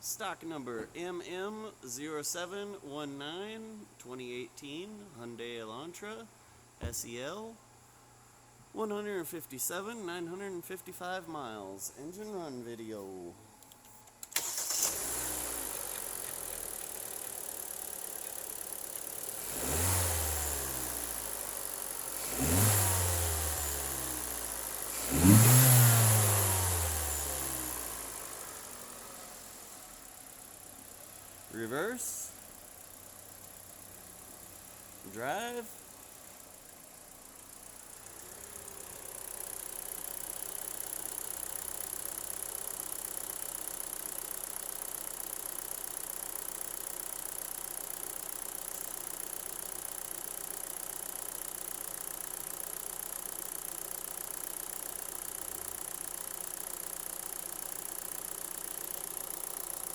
Stock number MM0719 2018 Hyundai Elantra Sel. 157,955 miles. Engine run video. Reverse. Drive.